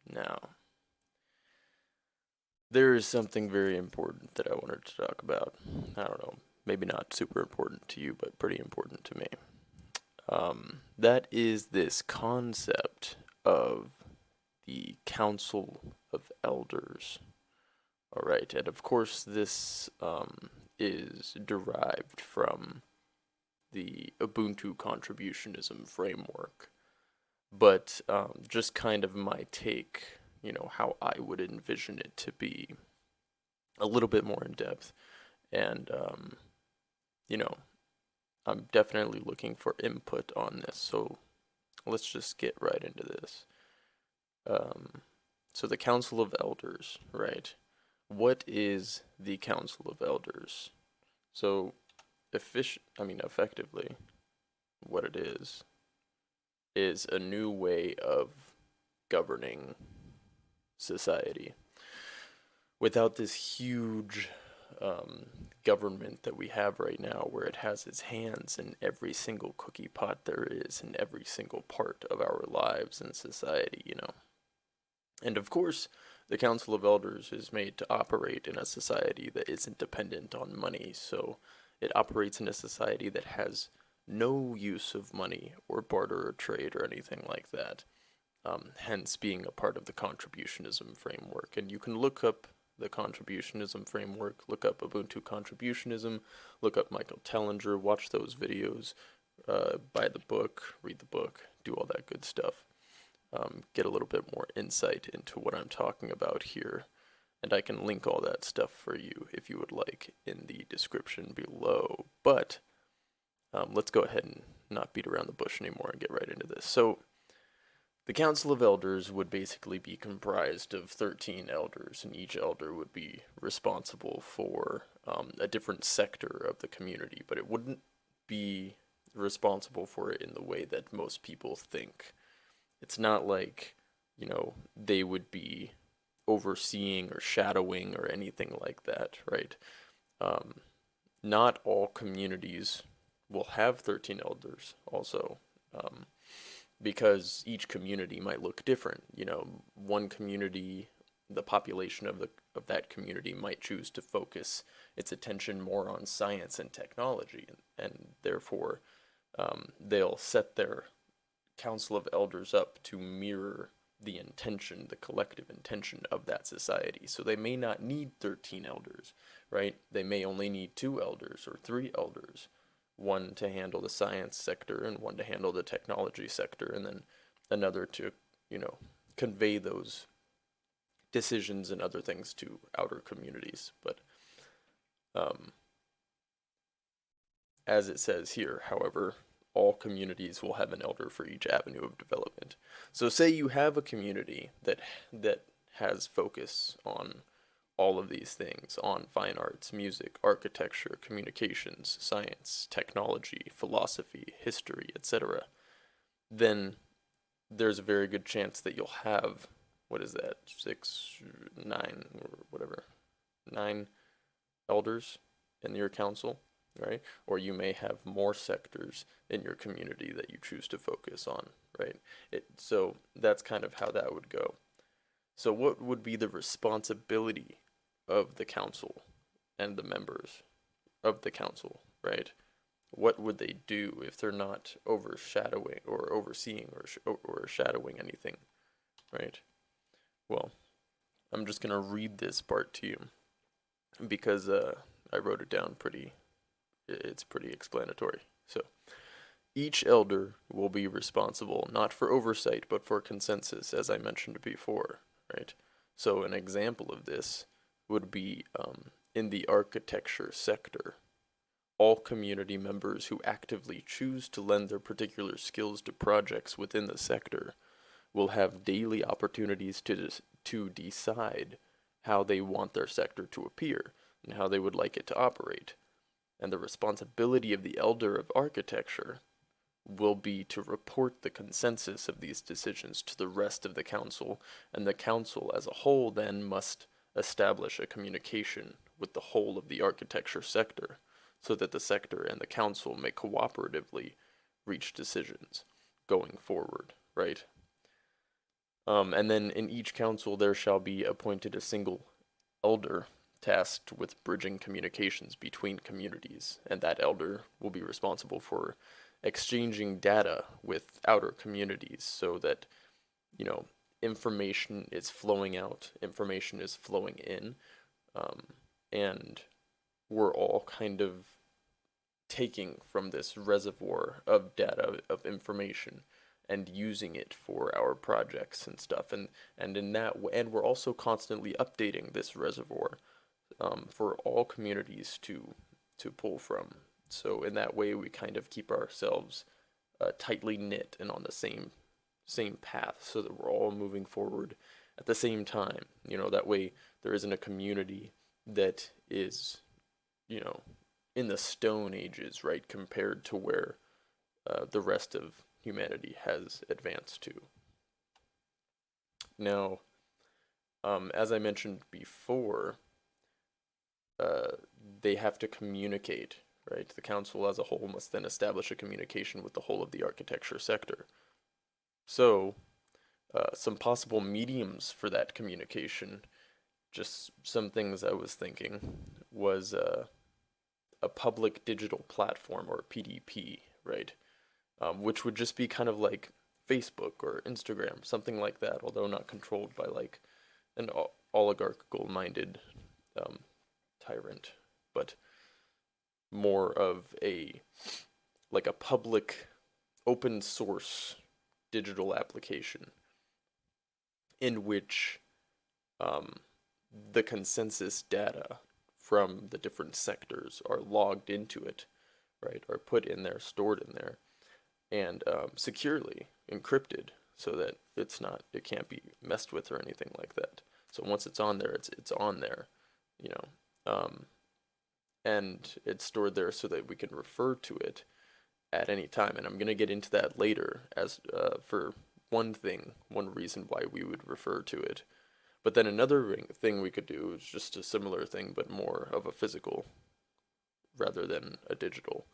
Now, there is something very important that I wanted to talk about. I don't know, maybe not super important to you, but pretty important to me. That is this concept of the Council of Elders. All right, and of course, this is derived from the Ubuntu contributionism framework, but just kind of my take, how I would envision it to be a little bit more in depth. And, you know, I'm definitely looking for input on this, so let's just get right into this. So the Council of Elders, right? What is the Council of Elders? So, effectively, what it is a new way of governing society without this huge government that we have right now, where it has its hands in every single cookie pot there is in every single part of our lives and society. And of course, the Council of Elders is made to operate in a society that isn't dependent on money, so it operates in a society that has no use of money or barter or trade or anything like that, hence being a part of the contributionism framework. And you can look up the contributionism framework, look up Ubuntu contributionism, look up Michael Tellinger, watch those videos, buy the book, read the book, do all that good stuff. Get a little bit more insight into what I'm talking about here. And I can link all that stuff for you if you would like in the description below. But let's go ahead and not beat around the bush anymore and get right into this. So, the Council of Elders would basically be comprised of 13 elders, and each elder would be responsible for a different sector of the community, but it wouldn't be responsible for it in the way that most people think. It's not like, they would be overseeing or shadowing or anything like that, right? Not all communities will have 13 elders also, because each community might look different. One community, the population of that community might choose to focus its attention more on science and technology, and therefore they'll set their council of elders up to mirror the collective intention of that society. So they may not need 13 elders, right? They may only need 2 elders or 3 elders, one to handle the science sector and one to handle the technology sector, and then another to, convey those decisions and other things to outer communities. But as it says here, however, all communities will have an elder for each avenue of development. So say you have a community that has focus on all of these things, on fine arts, music, architecture, communications, science, technology, philosophy, history, etc., then there's a very good chance that you'll have, what is that, 6, 9, or whatever, 9 elders in your council, right? Or you may have more sectors in your community that you choose to focus on, right? So that's kind of how that would go. So what would be the responsibility of the council and the members of the council, right? What would they do if they're not overshadowing or overseeing or shadowing anything, right? Well, I'm just gonna read this part to you because I wrote it down it's pretty explanatory. So, each elder will be responsible not for oversight but for consensus, as I mentioned before, right? So an example of this would be in the architecture sector, all community members who actively choose to lend their particular skills to projects within the sector will have daily opportunities to decide how they want their sector to appear and how they would like it to operate. And the responsibility of the elder of architecture will be to report the consensus of these decisions to the rest of the council, and the council as a whole then must establish a communication with the whole of the architecture sector so that the sector and the council may cooperatively reach decisions going forward, right? And then in each council there shall be appointed a single elder tasked with bridging communications between communities, and that elder will be responsible for exchanging data with outer communities so that, you know, information is flowing out, information is flowing in, um, and we're all kind of taking from this reservoir of data, of information, and using it for our projects and stuff, and in that way, and we're also constantly updating this reservoir for all communities to pull from. So in that way, we kind of keep ourselves tightly knit and on the same path, so that we're all moving forward at the same time. You know, that way there isn't a community that is, you know, in the Stone Ages, right, compared to where the rest of humanity has advanced to. Now, as I mentioned before, uh, they have to communicate, right? The council as a whole must then establish a communication with the whole of the architecture sector. So, some possible mediums for that communication, just some things I was thinking, was a public digital platform, or PDP, right? Which would just be kind of like Facebook or Instagram, something like that, although not controlled by like an oligarchical minded um, tyrant, but more of a like a public open source digital application in which um, the consensus data from the different sectors are logged into it, right, are put in there, stored in there, and securely encrypted so that it can't be messed with or anything like that. So once it's on there, it's on there, you know, and it's stored there so that we can refer to it at any time. And I'm gonna get into that later as for one reason why we would refer to it. But then another thing we could do is just a similar thing, but more of a physical rather than a digital,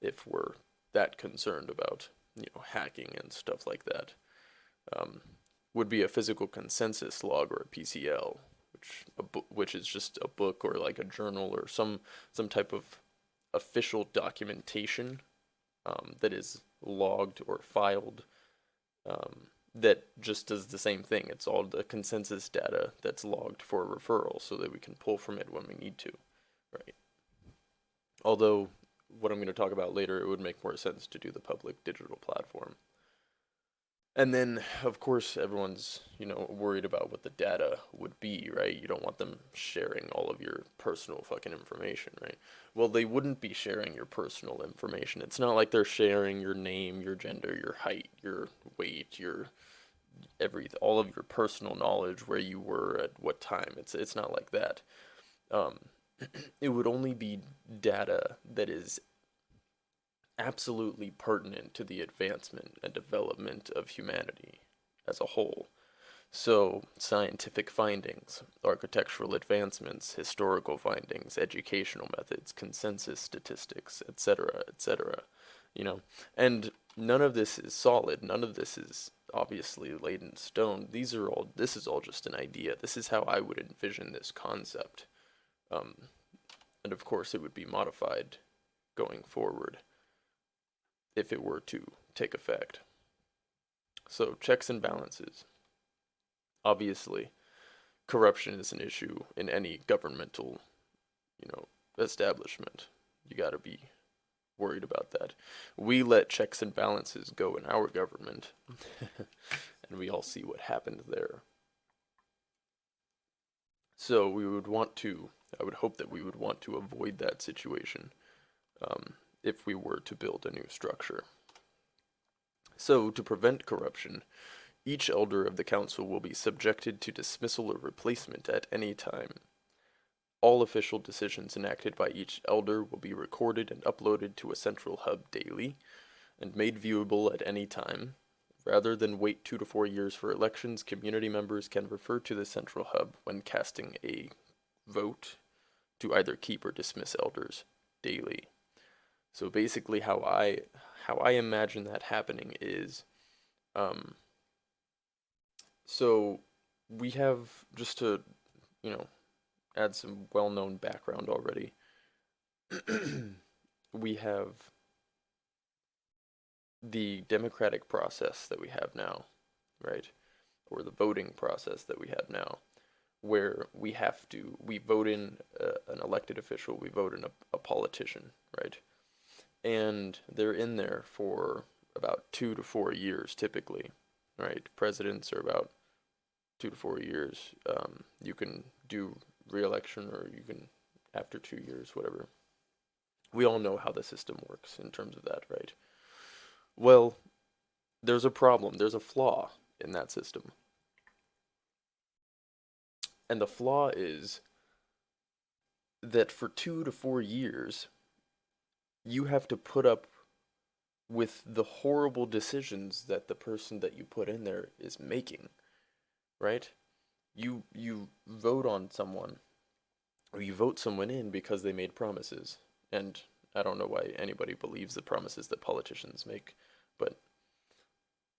if we're that concerned about, you know, hacking and stuff like that, um, would be a physical consensus log, or a PCL, which is just a book or like a journal or some type of official documentation that is logged or filed, that just does the same thing. It's all the consensus data that's logged for referral so that we can pull from it when we need to, right? Although, what I'm going to talk about later, it would make more sense to do the public digital platform. And then, of course, everyone's, you know, worried about what the data would be, right? You don't want them sharing all of your personal fucking information, right? Well, they wouldn't be sharing your personal information. It's not like they're sharing your name, your gender, your height, your weight, all of your personal knowledge, where you were at what time. It's not like that. Um, it would only be data that is absolutely pertinent to the advancement and development of humanity as a whole. So, scientific findings, architectural advancements, historical findings, educational methods, consensus statistics, etc., etc. You know, and none of this is solid. None of this is obviously laid in stone. This is all just an idea. This is how I would envision this concept. Um, and of course, it would be modified going forward if it were to take effect. So, checks and balances. Obviously, corruption is an issue in any governmental, you know, establishment. You got to be worried about that. We let checks and balances go in our government, and we all see what happened there. So I would hope that we would want to avoid that situation. if we were to build a new structure. So, to prevent corruption, each elder of the council will be subjected to dismissal or replacement at any time. All official decisions enacted by each elder will be recorded and uploaded to a central hub daily and made viewable at any time. Rather than wait 2 to 4 years for elections, community members can refer to the central hub when casting a vote to either keep or dismiss elders daily. So basically how I imagine that happening is um so we have, just to, you know, add some well-known background already. We have the democratic process that we have now, right? Or the voting process that we have now, where we vote in an elected official, we vote in a politician, right? And they're in there for about 2 to 4 years typically, right? Presidents are about 2 to 4 years. You can do re-election, or you can, after 2 years, whatever. We all know how the system works in terms of that, right? Well, there's a problem, there's a flaw in that system. And the flaw is that for 2 to 4 years, you have to put up with the horrible decisions that the person that you put in there is making, right? You vote on someone, or you vote someone in because they made promises. And I don't know why anybody believes the promises that politicians make, but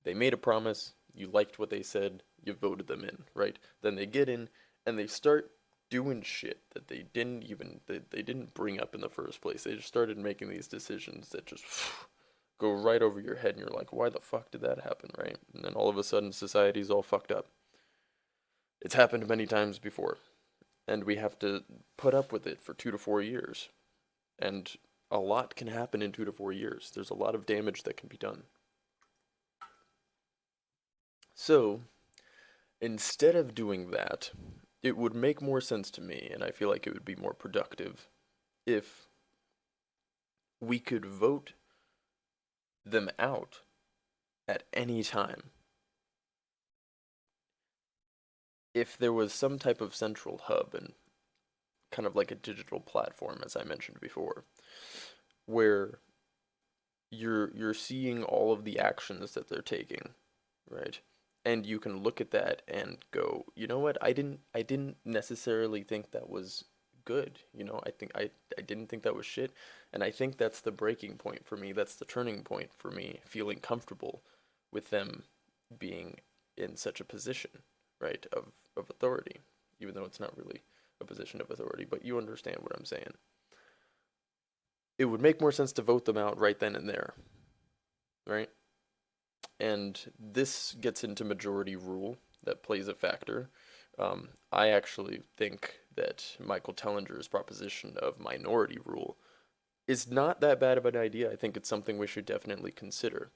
they made a promise, you liked what they said, you voted them in, right? Then they get in and they start doing shit that they didn't bring up in the first place. They just started making these decisions that just go right over your head, and you're like, why the fuck did that happen, right? And then all of a sudden society's all fucked up. It's happened many times before, and we have to put up with it for 2 to 4 years. And a lot can happen in 2 to 4 years. There's a lot of damage that can be done. So, instead of doing that, it would make more sense to me, and I feel like it would be more productive, if we could vote them out at any time. If there was some type of central hub, and kind of like a digital platform, as I mentioned before, where you're seeing all of the actions that they're taking, right? And you can look at that and go, you know what? I didn't necessarily think that was good. I didn't think that was shit, and I think that's the breaking point for me. That's the turning point for me, feeling comfortable with them being in such a position, right, of authority, even though it's not really a position of authority, but you understand what I'm saying. It would make more sense to vote them out right then and there, right? And this gets into majority rule that plays a factor. I actually think that Michael Tellinger's proposition of minority rule is not that bad of an idea. I think it's something we should definitely consider,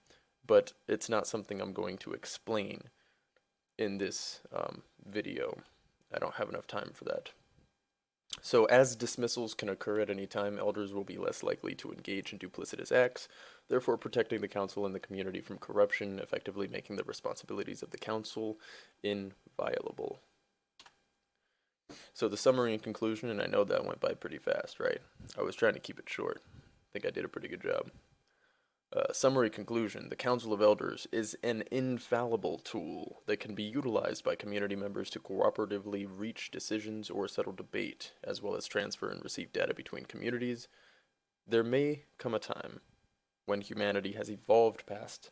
but it's not something I'm going to explain in this video. I don't have enough time for that. So, as dismissals can occur at any time, elders will be less likely to engage in duplicitous acts, therefore protecting the council and the community from corruption, effectively making the responsibilities of the council inviolable. So the summary and conclusion, and I know that went by pretty fast, right? I was trying to keep it short. I think I did a pretty good job. Summary conclusion: the Council of Elders is an infallible tool that can be utilized by community members to cooperatively reach decisions or settle debate, as well as transfer and receive data between communities. There may come a time when humanity has evolved past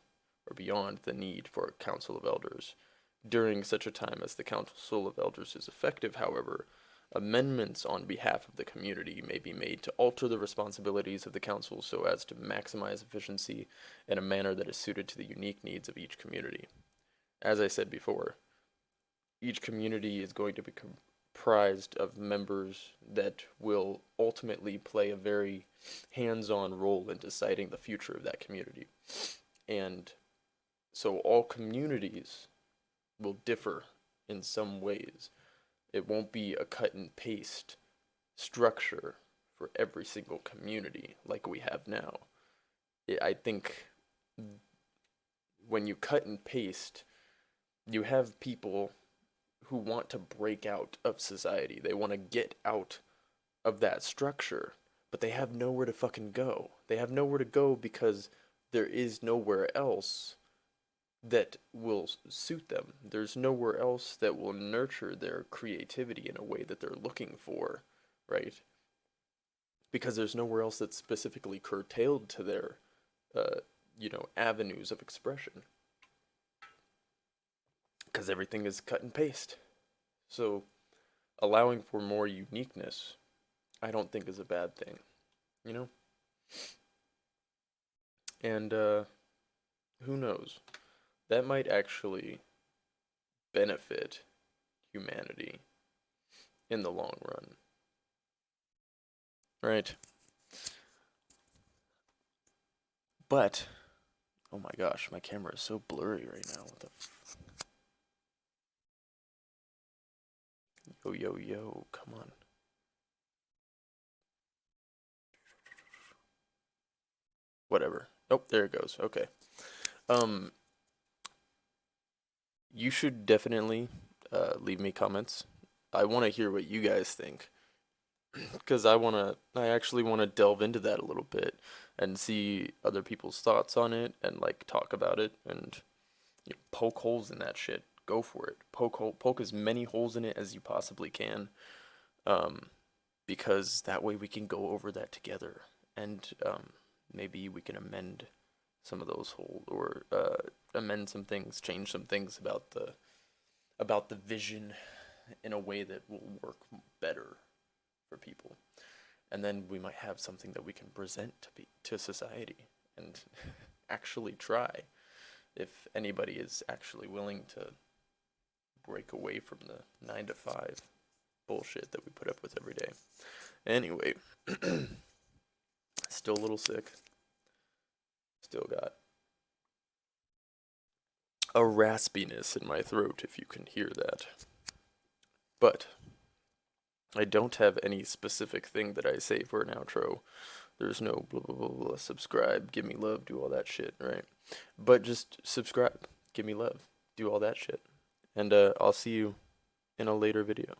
or beyond the need for a Council of Elders. During such a time as the Council of Elders is effective, however, amendments on behalf of the community may be made to alter the responsibilities of the council so as to maximize efficiency in a manner that is suited to the unique needs of each community. As I said before, each community is going to be comprised of members that will ultimately play a very hands-on role in deciding the future of that community. And so all communities will differ in some ways. It won't be a cut and paste structure for every single community like we have now. I think when you cut and paste, you have people who want to break out of society. They want to get out of that structure, but they have nowhere to fucking go. They have nowhere to go because there is nowhere else that will suit them. There's nowhere else that will nurture their creativity in a way that they're looking for, right? Because there's nowhere else that's specifically curtailed to their, avenues of expression. Because everything is cut and paste. So, allowing for more uniqueness, I don't think is a bad thing, you know? And, who knows? That might actually benefit humanity in the long run. Right? But, oh my gosh, my camera is so blurry right now. What the Yo, yo, yo, come on. Whatever. Oh, there it goes. Okay. Um, you should definitely leave me comments. I want to hear what you guys think because I actually want to delve into that a little bit and see other people's thoughts on it and like talk about it and poke holes in that shit. Go for it. Poke as many holes in it as you possibly can, um, because that way we can go over that together and maybe we can amend some of those holes or amend some things, change some things about the vision in a way that will work better for people. And then we might have something that we can present to society and actually try if anybody is actually willing to break away from the 9 to 5 bullshit that we put up with every day. Anyway, still a little sick. Still got a raspiness in my throat, if you can hear that. But I don't have any specific thing that I say for an outro. There's no blah blah blah blah, subscribe, give me love, do all that shit, right? But just subscribe, give me love, do all that shit. And I'll see you in a later video.